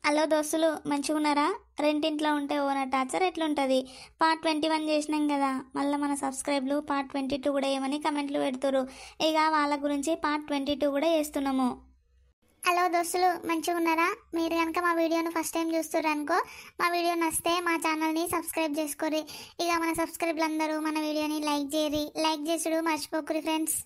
Hello దోస్తులు మంచిగున్నారా? రెంటింట్లో ఉంటే owner torture ఎట్లుంటుంది? పార్ట్ 21 చేసినాం కదా, మళ్ళీ మన సబ్స్క్రైబ్లు పార్ట్ 22 కూడా ఏమని కమెంట్లు పెడుతురు. ఇక వాళ్ళ గురించి పార్ట్ 22 కూడా చేస్తున్నాము. హలో దోస్తులు మంచిగున్నారా? మీరు కనుక మా వీడియోను ఫస్ట్ టైం చూస్తున్నారు అనుకో, మా వీడియో నచ్చితే మా ఛానల్ని సబ్స్క్రైబ్ చేసుకోరి. ఇక మన సబ్స్క్రైబ్లు అందరూ మన వీడియోని లైక్ చేయరి. లైక్ చేసుడు మర్చిపోకురి ఫ్రెండ్స్.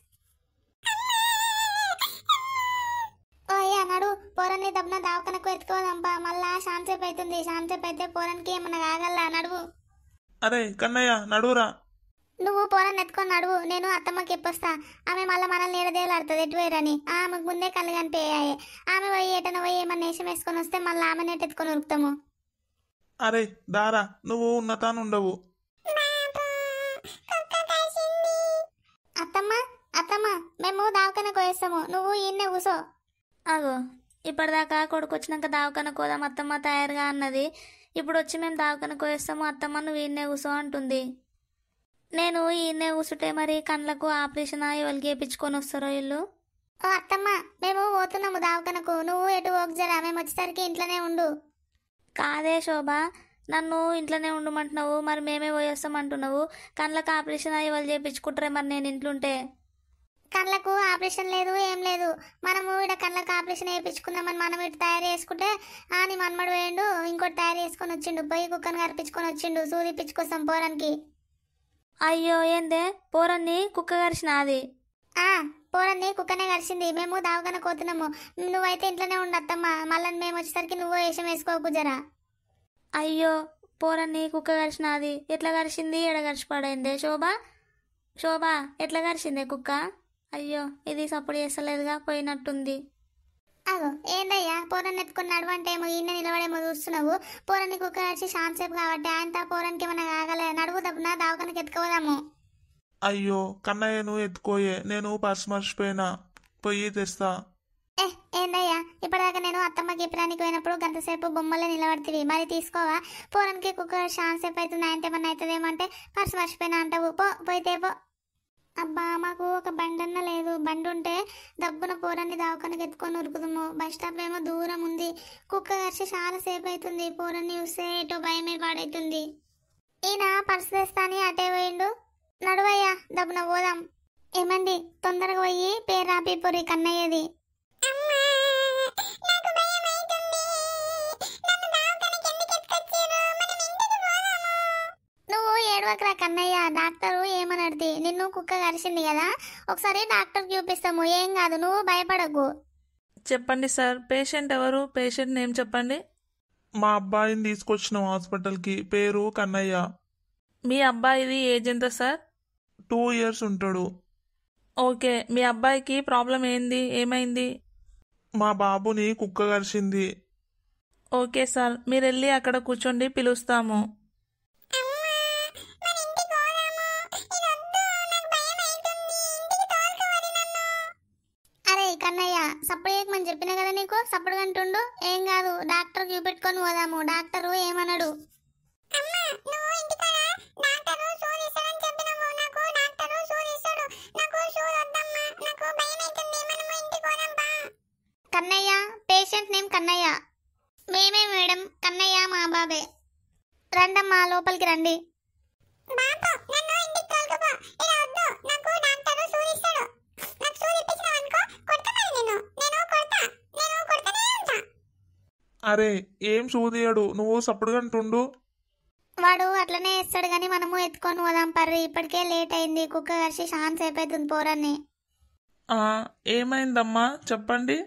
ఓయ్ అన్నాడు, పోరన్ని దబ్బున దావకనకు ఎత్తుకోదంపా. మళ్ళా శాంతసేపు అవుతుంది. శాంతసేపు అయితే పోరానికి ఏమన్నా కాగల నడువు. అరే కన్నయ్య నడువురా. నువ్వు పోరాన్ని ఎత్తుకొని నడువు, నేను అత్తమ్మకి చెప్పొస్తా. ఆమె మళ్ళీ మనల్ని ఏడదేలాడుతుంది ఎటు పోయిరని. ఆమెకు ముందే కళ్ళు కనిపించాయి. ఆమె పోయి ఎటన పోయి ఏమన్నా నేషం వేసుకొని వస్తే మళ్ళీ ఆమె నెట్ ఎత్తుకొని ఉరుకుతాము. అరే దారా, నువ్వు ఉన్నతాను ఉండవు. అత్తమ్మ అత్తమ్మ, మేము దావకనకు వేస్తాము, నువ్వు ఈయన్నే కూసో. అగో ఇప్పటిదాకా కొడుకు వచ్చినాక దావకన కోదాం అత్తమ్మ తయారుగా అన్నది. ఇప్పుడు వచ్చి మేము దావకన కోస్తాము అత్తమ్మ నువ్వు ఈయన్నే కూసో అంటుంది. నేను ఈయన్నే కూసుంటే మరి కళ్ళకు ఆపరేషన్ ఎవరికి వేయించుకొని వస్తారో ఇల్లు. ఓ అత్తమ్మ, మేము పోతున్నాము దావకనకు, నువ్వు ఎటు పోకుజరా, మేము వచ్చేసరికి ఇంట్లోనే ఉండు. కాదే శోభ, నన్ను ఇంట్లోనే ఉండమంటున్నావు, మరి మేమే పోయేస్తామంటున్నావు. కళ్ళకు ఆపరేషన్ ఎవరు చేయించుకుంటారే మరి నేను ఇంట్లుంటే? కళ్ళకు ఆపరేషన్ లేదు ఏం లేదు. మనము ఇక్కడ కళ్ళకు ఆపరేషన్ వేయించుకుందామని మనం ఇటు తయారు చేసుకుంటే అని మన్మడు వేయండు ఇంకోటి తయారు చేసుకొని వచ్చిండు. పోయి కుక్కను కరిపించుకొని వచ్చిండు సూదిపించుకొస్తాం పోరానికి. అయ్యో ఏందే, పోరన్ని కుక్క కరిచిన? అది పోరన్ని కుక్కనే కరిచింది. మేము దావకన కోతున్నాము, నువ్వైతే ఇంట్లోనే ఉండత్తమ్మ. మళ్ళీ మేము వచ్చేసరికి నువ్వు వేషం వేసుకోకు జరా. అయ్యో పోరన్ని కుక్క కరిచిన? అది ఎట్లా కరిచింది? ఎడ కరిచి పడైందే శోభ? శోభ ఎట్లా కరిచిందే కుక్క? అయ్యో ఇది సపోర్ట్ చేస్తలేదుగా, పోయినట్టుంది. అగో ఏందయ్యా, పోరాన్ని ఎత్తుకుని నడవంటే ఏమో ఈయన నిలబడేమో చూస్తున్నావు. పోరాన్ని కుక్క కరిచి శాంతసేపు కాబట్టి ఆయనతో పోరానికి ఏమన్నా కాగలే. నడువు దబ్బున దావకానికి ఎత్తుకోదాము. అయ్యో కన్నయ్య నువ్వు ఎత్తుకోయే, నేను పర్స్ మర్చిపోయినా, పోయి తెస్తా. ఏందయ్యా, ఇప్పటిదాకా నేను అత్తమ్మకి ఎప్పుడానికి పోయినప్పుడు గంటసేపు బొమ్మలే నిలబడుతుంది, మరి తీసుకోవా? పోరానికి కుక్క శాంతసేపు అవుతుంది, ఆయనతో ఏమన్నా అవుతుందేమంటే పర్స్ మర్చిపోయినా అంటావు. పోయితే పో. అబ్బా మాకు ఒక బండి అన్న లేదు. బండి ఉంటే దబ్బున పోరాన్ని దావకానికి ఎత్తుకొని ఉరుకుదాము. బస్ స్టాప్ ఏమో దూరం ఉంది. కుక్క కరిచి చాలా సేపు అవుతుంది. పోరాన్ని చూస్తే ఎటో భయమే పాడైతుంది. ఈయన పర్స్ తెస్తాని అటే పోయిండు. నడువయ్యా దబ్బున పోదాం. ఏమండి తొందరగా పోయి పేరు రాపి పొరి కన్నయ్యది. నువ్వు ఏడవకరా కన్నయ్య, డాక్టరు ఏమనడిది, నిన్ను కుక్క కరిచింది కదా, ఒకసారి డాక్టర్ చూపిస్తాము, ఏం కాదు, నువ్వు భయపడకు. చెప్పండి సార్, పేషెంట్ ఎవరు? పేషెంట్ నేమ్ చెప్పండి. మా అబ్బాయిని తీసుకొచ్చిన హాస్పిటల్కి, పేరు కన్నయ్య. మీ అబ్బాయిది ఏజ్ ఎంత సార్? 2 years ఉంటాడు. ఓకే, మీ అబ్బాయికి ప్రాబ్లం ఏంది, ఏమైంది? మా బాబుని కుక్క కరిచింది. ఓకే సార్, మీరు వెళ్ళి అక్కడ కూర్చోండి, పిలుస్తాము. అరే కన్నయ్య, సప్పుడు చేయకమని చెప్పినా కదా నీకు, సప్పుడు కంటుండు. ఏం కాదు, డాక్టర్ చూపెట్టుకొని పోదాము. డాక్టరు ఏమన్నాడు? Kannayya, patient name Kannayya. మేమే మేడం, కన్నయ్య మా బాబే. రండమ్మా లోపలికి రండి. అరే ఏం సూదియాడు, నువ్వు సప్పుడుగంటుండు. వాడు అట్లనే వేస్తాడు కానీ మనము ఎత్తుకొని పోదాం పర్రి. ఇప్పటికే లేట్ అయింది, కుక్క కరిచి శాంతి అయిపోతుంది పోరాన్ని. ఏమైందమ్మా చెప్పండి.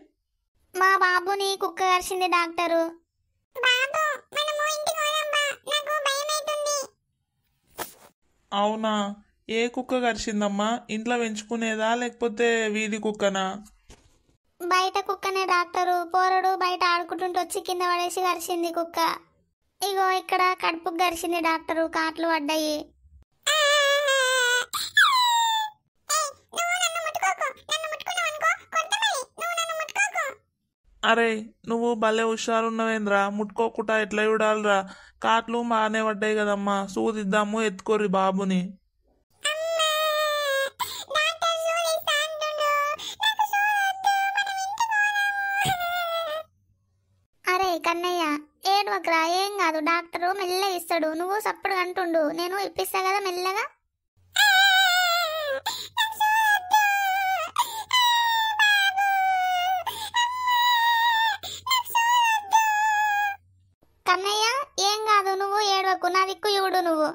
మా బాబుని కుక్క కరిచింది డాక్టరు. అవునా, ఏ కుక్క కరిచిందమ్మా? ఇంట్లో పెంచుకునేదా లేకపోతే వీధి కుక్కనా? బయట కుక్కనే డాక్టరు. పోరడు బయట ఆడుకుంటుంటే వచ్చి కింద పడేసి కరిచింది కుక్క. ఇగో ఇక్కడ కడుపుకు కరిచింది డాక్టరు, కాట్లు పడ్డాయి. అరే నువ్వు భలే హుషారున్నవేంద్రా, ముట్టుకోకుండా ఎట్లా చూడాలిరా? కాట్లు మానే పడ్డాయి కదమ్మా, సూదిద్దాము, ఎత్తుకోరి బాబుని. కన్నయ్య ఏడవకరా, ఏం కాదు, డాక్టరు మెల్లగా ఇస్తాడు, నువ్వు సప్పుడు అంటుండు, నేను ఇప్పిస్తా కదా మెల్లగా. కన్నయ్య ఏం కాదు, నువ్వు ఏడవకు, నా దిక్కు చూడు నువ్వు.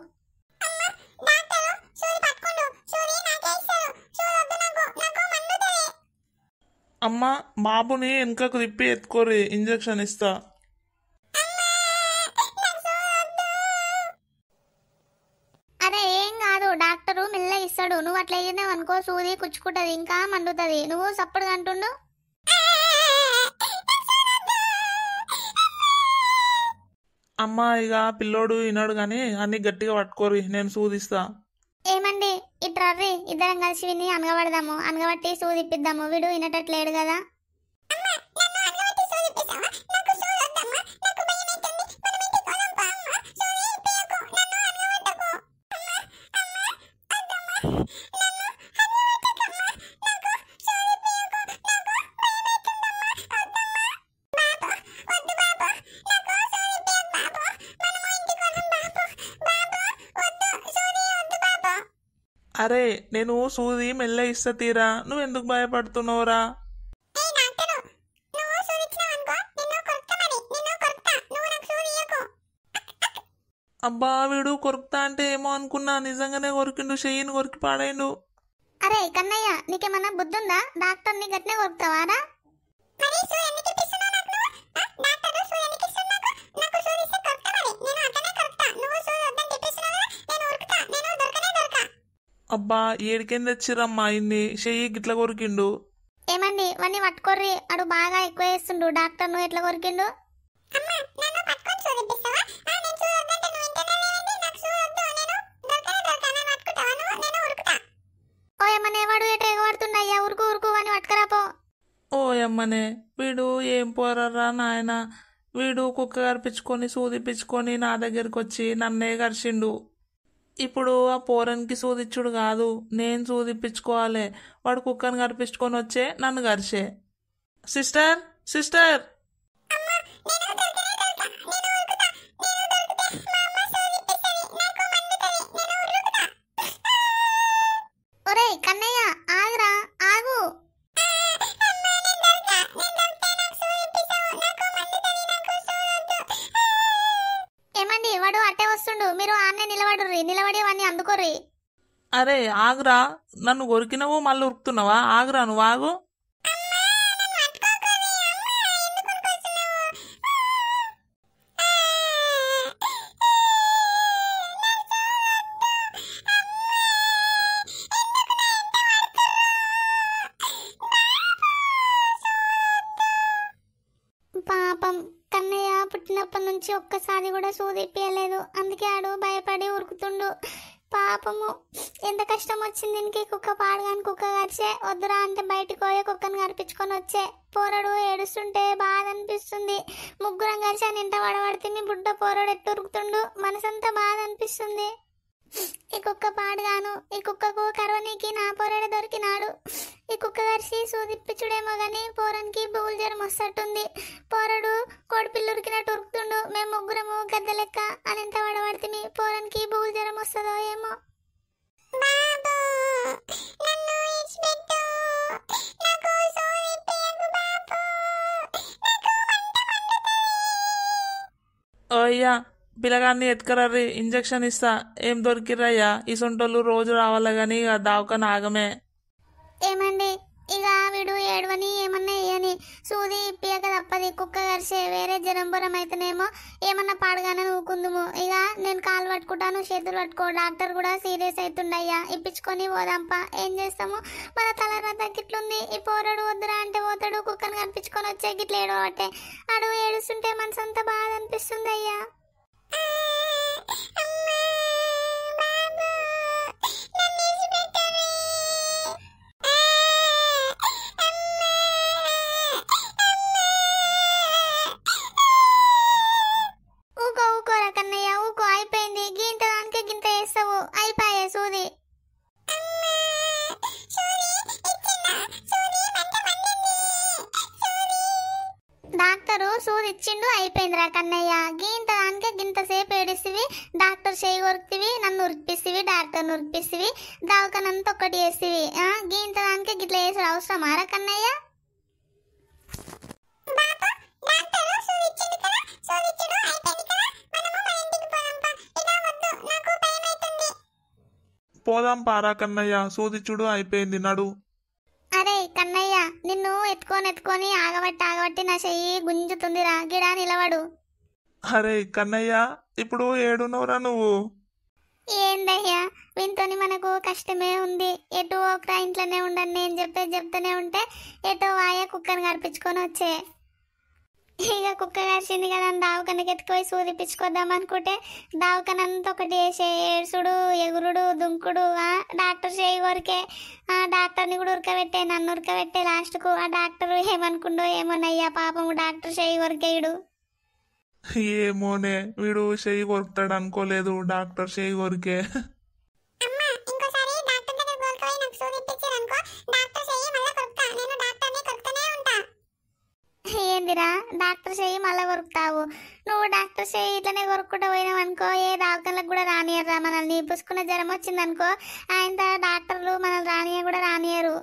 అమ్మా బాబుని వెనకకు తిప్పి ఎత్తుకోరి, ఇంజెక్షన్ ఇస్తా. అరే ఏం కాదు, డాక్టరు మెల్లగా ఇస్తాడు, నువ్వు అట్లా అయ్యినావు అనుకో సూది కుచ్చుకుంటది, ఇంకా మండుతుంది, నువ్వు సప్పుడు అంటుండు. అమ్మా ఇక పిల్లోడు వినాడు గాని అన్ని గట్టిగా పట్టుకోరి, నేను సూదిస్తా. ఏమండి ఇట్రర్రి, ఇద్దరం కలిసి విని అనగబడదాము, అనగబట్టి సూదిప్పిద్దాము, వీడు వినటట్లేడు కదా. అరే నేను సూది మెల్ల ఇస్తా తీరా, నువ్వెందుకు భయపడుతున్నావురా? అబ్బా వీడు కొరుకుతా అంటే ఏమో అనుకున్నా, నిజంగానే కొరికిండు, చెయ్యిని కొరికి పాడైండు. అరే కన్నయ్య నీకేమన్నా బుద్ధుందా, డాక్టర్ని గట్నే కొరుకుతావారా? అబ్బా ఏడికేం తెచ్చిరమ్మా ఇన్ని, చెయ్యి గిట్ల కొరికిండు. ఏమండి వాడిని పట్టుకోర్రి, అడు బాగా ఎక్కువ వేస్తుండు, డాక్టర్ నువ్వు ఎట్లా కొరికిండు? ఓ ఏమనే వాడు ఎట ఎగబడుతుండయ్యా, ఉరుకు ఉరుకు అని పట్టుకరాపో. ఓ అమ్మనే వీడు ఏం పోరరా నాయన, వీడు కుక్క కరిపించుకొని సూదిపించుకొని నా దగ్గరికి వచ్చి నన్నే కరిచిండు. ఇప్పుడు ఆ పోరనికి సూదిచ్చుడు కాదు, నేను సూదిపించుకోవాలి, వాడు కుక్కను కరిపించుకొని వచ్చే నన్ను కరిచే. సిస్టర్ సిస్టర్ ఒరే కన్నయ్య ఆగురా, ఆగు. ఏమండి వాడు అట్టే వస్తుండు, మీరు ఆన్నే నిలబడుర్రి, నిలబడి వాడిని అందుకోర్రి. అరే ఆగురా, నన్ను కొరికినవు మళ్ళీ ఉరుకుతున్నావా, ఆగురా నువ్వు ఆగు. పాపం కన్నయ్య పుట్టినప్పటి నుంచి ఒక్కసారి కూడా సూదిప్పియలేదు, అందుకే ఆడు భయపడి ఉరుకుతుండు. పాపము ఎంత కష్టం వచ్చింది దీనికి, కుక్క పాడగాని కుక్క కరిచే, వద్దురా అంటే బయటకు పోయే కుక్కను కరిపించుకొని వచ్చే. పోరడు ఏడుస్తుంటే బాధ అనిపిస్తుంది, ముగ్గురం కలిసి అని ఇంట పడబడితే మీ బుడ్డ పోరడు ఎట్టు ఉరుకుతుండు, మనసంతా బాధ అనిపిస్తుంది. ఈ కుక్క పాడుగాను, ఈ కుక్కకు కరవనీకి నా పోరడు దొరికినాడు. ఈ కుక్క కరిసి సూదిప్పించుడేమో గాని పోరానికి బూగులు జ్వరం వస్తట్టుంది. పోరడు కోడిపిల్లు ఉరికినట్టు ఉరుకుతుండు, మేము ముగ్గురము గద్ద లెక్క అని ఎంత పడబడితే పోరానికి బూగులు జ్వరం వస్తుందో ఏమో. ఓ అయ్యా పిల్లగాన్ని ఎత్తుకరర్రి, ఇంజక్షన్ ఇస్తా. ఏం దొరికిరయ్యా, ఈ సొంటోళ్ళు రోజు రావాల గాని ఇక దావకన ఆగమే. ఏమండి ఇక వీడు ఏడవని ఏమన్నా వేయని, సూది ఇప్పియక తప్పది, కుక్క కరిసే, వేరే జ్వరం బొరం అయితేనేమో ఏమన్నా పాడగానే ఊకుందుము. ఇక నేను కాలు పట్టుకుంటాను, చేతులు పట్టుకో, డాక్టర్ కూడా సీరియస్ అవుతుండయ్యా, ఇప్పించుకొని పోదాంపా, ఏం చేస్తాము, మన తలరాత గిట్లుంది. ఈ పోరడు వద్దురా అంటే పోతాడు, కుక్కను కనిపించుకొని వచ్చే గిట్ల ఏడవటే, అడు ఏడుస్తుంటే మనసంతా బాధ అనిపిస్తుంది అయ్యా. ఊకోరా కన్నయ్య, ఊకో, అయిపోయింది, గింత దానికే గింత వేస్తావు, అయిపోయే సూది. డాక్టరు సూది ఇచ్చిండు, అయిపోయింది. ఏంద్రా కన్నయ్య గింత దానికే గింతసేపు ఏడిసివి డాక్టర్ చేయి కొరికివి నన్ను ఉరికిపిసివి డాక్టర్ని ఉరికిపిసివి దవాఖానంతా ఒక్కటి వేసివి గింత దానికే గిట్ల వేసుడు అవసరమారా కన్నయ్య? పోదాం పారా కన్నయ్య, సూదిచ్చుడు అయిపోయింది, నడు. అరే కన్నయ్య నిన్ను ఎత్తుకొని ఆగబట్టి నా చెయ్యి గుంజుతుందిరా, గిడా నిలబడు. అరే కన్నయ్య, ఇప్పుడు ఏడునవరా నువ్వు? ఏందయ్యా వీనితోని మనకు కష్టమే ఉంది. ఎటు ఒకరా ఇంట్లోనే ఉండని నేను చెప్తూనే ఉంటే ఎటో వాయ కుక్కని కరిపించుకొని వచ్చే. ఇక కుక్క కరిచింది కదా అని దావకనకి ఎత్తుకొని సూదిపించుకొద్దాం అనుకుంటే దావకనంతా ఒకటి వేసే ఏడ్సుడు ఎగురుడు దుంకుడు. డాక్టర్ చేయి కొరికే, డాక్టర్ని కూడా ఉరకబెట్టే, నన్ను ఉరకబెట్టే. లాస్ట్కు ఆ డాక్టర్ ఏమనుకుండో ఏమోనయ్యా పాపము డాక్టర్ చేయి కొరికేయుడు. ఏమోనే, వీడు చెయ్యి కొరుకుతాడు అనుకోలేదు, డాక్టర్ చెయ్యి కొరికే. ఏందిరా డాక్టర్ చెయ్యి మళ్ళా కొరుకుతావు? నువ్వు డాక్టర్ చెయ్యి ఇట్లనే కొరుక్కుంటూ పోయినావు అనుకో ఏ దవాఖానలకు కూడా రానియర్రా. మనల్ని పుసుకున్న జ్వరం వచ్చింది అనుకో ఆయన డాక్టర్లు మనల్ని రానియ కూడా రానియరు.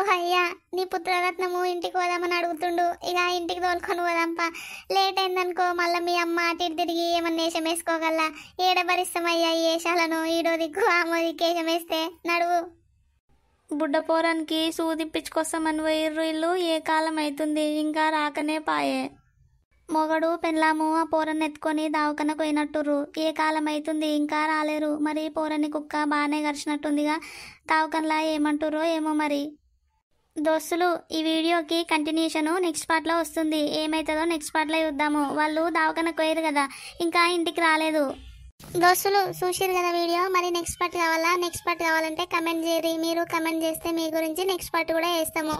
ఓహయ్యా నీ పుత్రరత్నము ఇంటికి పోదామని అడుగుతుండు. ఇక ఇంటికి తోలుకొని పోదాంపా. లేట్ అయిందనుకో మళ్ళీ మీ అమ్మ అటు ఇటు తిరిగి ఏమన్నా వేషం వేసుకోగల. ఏడబరిస్తామయ్యా ఈ వేషాలను, ఈడో దిక్కు ఆమో దిక్కు వేషం వేస్తే. నడువు. బుడ్డ పోరానికి సూదిప్పించుకొస్తామని పోయిర్రు ఇల్లు. ఏ కాలం అవుతుంది ఇంకా రాకనే పాయే. మొగడు పెళ్ళాము ఆ పోరన్ని ఎత్తుకొని దావకనకు పోయినట్టుర్రు. ఏ కాలం అవుతుంది ఇంకా రాలేరు. మరి పోరని కుక్క బాగానే గరిచినట్టుందిగా. దావకన్లా ఏమంటుర్రో ఏమో మరి. దోస్తులు ఈ వీడియోకి కంటిన్యూషను నెక్స్ట్ పార్ట్లో వస్తుంది. ఏమవుతుందో నెక్స్ట్ పార్ట్లో చూద్దాము. వాళ్ళు దావకనకు పోయారు కదా ఇంకా ఇంటికి రాలేదు. దోస్తులు చూసిరు కదా వీడియో, మరి నెక్స్ట్ పార్ట్ కావాలా? నెక్స్ట్ పార్ట్ కావాలంటే కమెంట్ చేయరి. మీరు కమెంట్ చేస్తే మీ గురించి నెక్స్ట్ పార్ట్ కూడా వేస్తాము.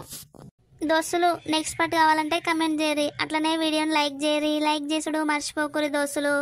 దోస్తులు నెక్స్ట్ పార్ట్ కావాలంటే కమెంట్ చేయరి. అట్లనే వీడియోని లైక్ చేయరి. లైక్ చేసుడు మర్చిపోకురి దోస్తులు.